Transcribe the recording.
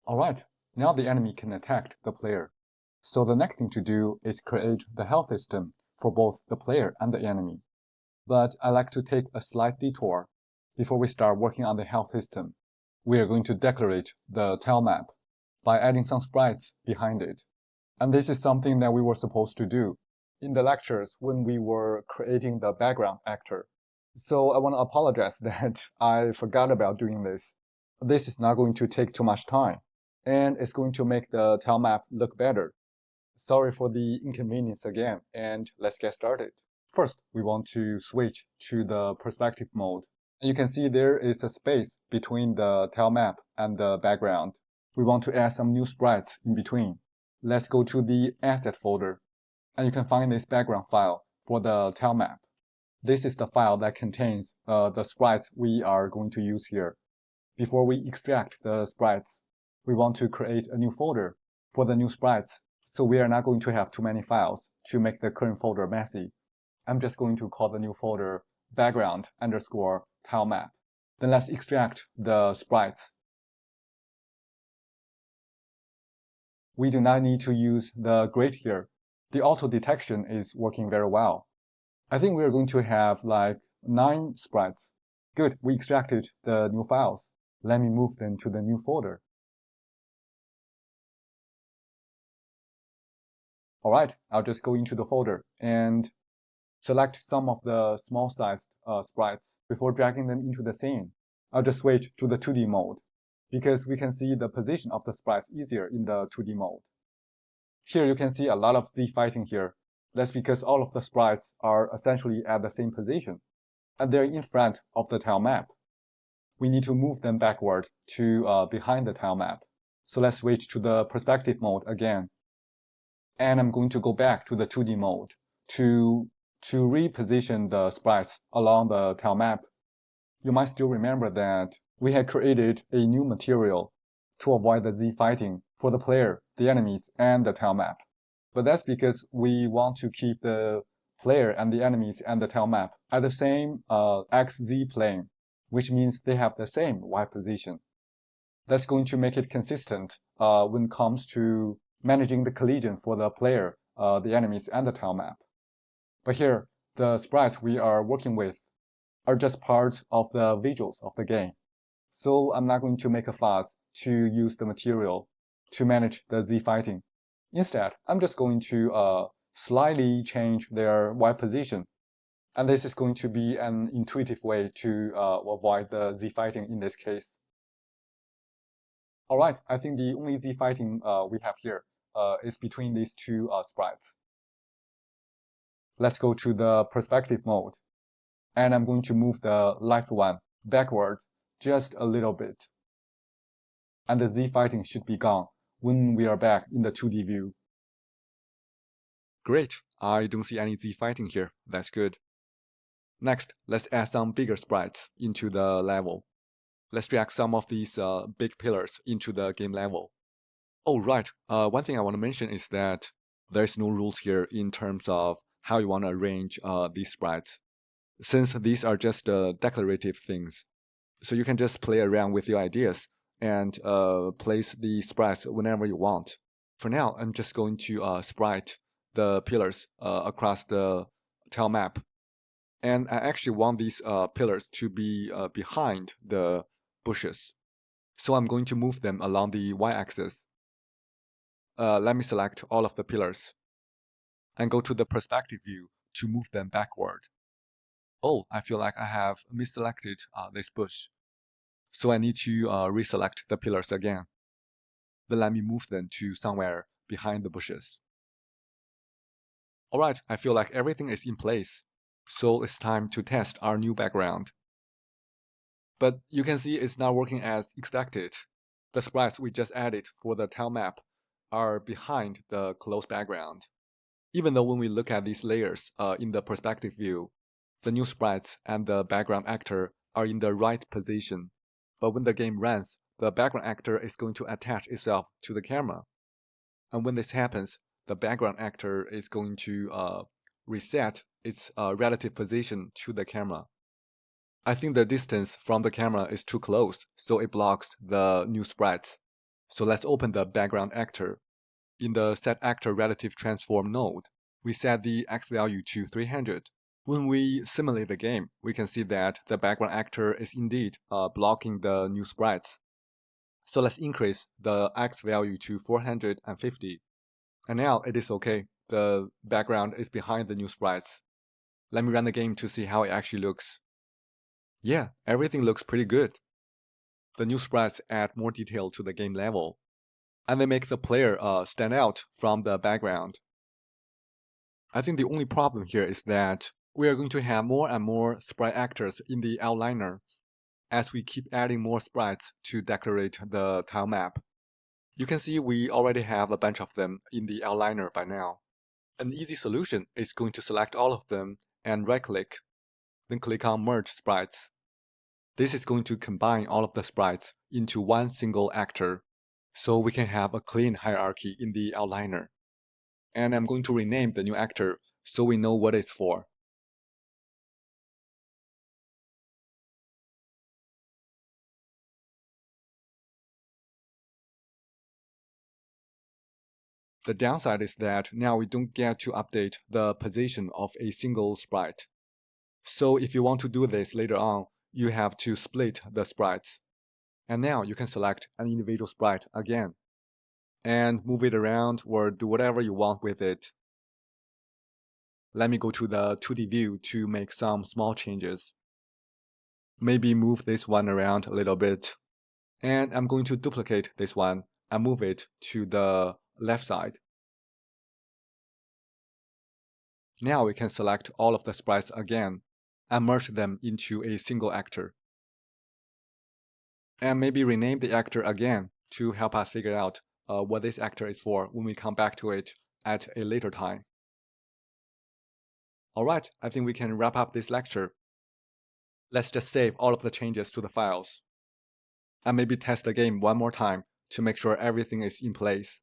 Alright, now the enemy can attack the player. So the next thing to do is create the health system for both the player and the enemy. But I like to take a slight detour. Before we start working on the health system, we are going to decorate the tilemap by adding some sprites behind it. And this is something that we were supposed to do in the lectures when we were creating the background actor. So I want to apologize that I forgot about doing this. This is not going to take too much time, and it's going to make the tilemap look better. Sorry for the inconvenience again, and let's get started. First, we want to switch to the perspective mode. You can see there is a space between the tilemap and the background. We want to add some new sprites in between. Let's go to the asset folder, and you can find this background file for the tilemap. This is the file that contains the sprites we are going to use here. Before we extract the sprites, we want to create a new folder for the new sprites, so we are not going to have too many files to make the current folder messy. I'm just going to call the new folder background_tilemap. Then let's extract the sprites. We do not need to use the grid here. The auto detection is working very well. I think we're going to have like 9 sprites. Good, we extracted the new files. Let me move them to the new folder. Alright, I'll just go into the folder and select some of the small-sized sprites before dragging them into the scene. I'll just switch to the 2D mode because we can see the position of the sprites easier in the 2D mode. Here you can see a lot of Z fighting here. That's because all of the sprites are essentially at the same position, and they're in front of the tilemap. We need to move them backward to behind the tilemap. So let's switch to the perspective mode again. And I'm going to go back to the 2D mode to reposition the sprites along the tilemap. You might still remember that we had created a new material to avoid the Z fighting for the player, the enemies, and the tilemap. But that's because we want to keep the player and the enemies and the tilemap at the same XZ plane, which means they have the same Y position. That's going to make it consistent when it comes to managing the collision for the player, the enemies, and the tilemap. But here, the sprites we are working with are just part of the visuals of the game. So I'm not going to make a fuss to use the material to manage the Z fighting. Instead, I'm just going to slightly change their Y position. And this is going to be an intuitive way to avoid the Z fighting in this case. Alright, I think the only Z fighting we have here is between these two sprites. Let's go to the perspective mode. And I'm going to move the left one backward just a little bit. And the Z fighting should be gone when we are back in the 2D view. Great, I don't see any Z fighting here, that's good. Next, let's add some bigger sprites into the level. Let's drag some of these big pillars into the game level. Oh right, one thing I want to mention is that there's no rules here in terms of how you want to arrange these sprites, since these are just declarative things. So you can just play around with your ideas and place the sprites whenever you want. For now, I'm just going to sprite the pillars across the tilemap. And I actually want these pillars to be behind the bushes. So I'm going to move them along the y-axis. Let me select all of the pillars and go to the perspective view to move them backward. Oh, I feel like I have misselected this bush. So I need to reselect the pillars again. Then let me move them to somewhere behind the bushes. Alright, I feel like everything is in place. So it's time to test our new background. But you can see it's not working as expected. The sprites we just added for the tilemap are behind the closed background. Even though when we look at these layers in the perspective view, the new sprites and the background actor are in the right position. But when the game runs, the background actor is going to attach itself to the camera. And when this happens, the background actor is going to reset its relative position to the camera. I think the distance from the camera is too close, so it blocks the new sprites. So let's open the background actor. In the set actor relative transform node, we set the X value to 300. When we simulate the game, we can see that the background actor is indeed blocking the new sprites. So let's increase the X value to 450. And now it is okay. The background is behind the new sprites. Let me run the game to see how it actually looks. Yeah, everything looks pretty good. The new sprites add more detail to the game level, and they make the player stand out from the background. I think the only problem here is that we are going to have more and more sprite actors in the outliner as we keep adding more sprites to decorate the tile map. You can see we already have a bunch of them in the outliner by now. An easy solution is going to select all of them and right-click, then click on Merge Sprites. This is going to combine all of the sprites into one single actor, so we can have a clean hierarchy in the outliner. And I'm going to rename the new actor so we know what it's for. The downside is that now we don't get to update the position of a single sprite. So if you want to do this later on, you have to split the sprites. And now you can select an individual sprite again and move it around or do whatever you want with it. Let me go to the 2D view to make some small changes. Maybe move this one around a little bit. And I'm going to duplicate this one and move it to the left side. Now we can select all of the sprites again and merge them into a single actor. And maybe rename the actor again to help us figure out what this actor is for when we come back to it at a later time. Alright, I think we can wrap up this lecture. Let's just save all of the changes to the files. And maybe test the game one more time to make sure everything is in place.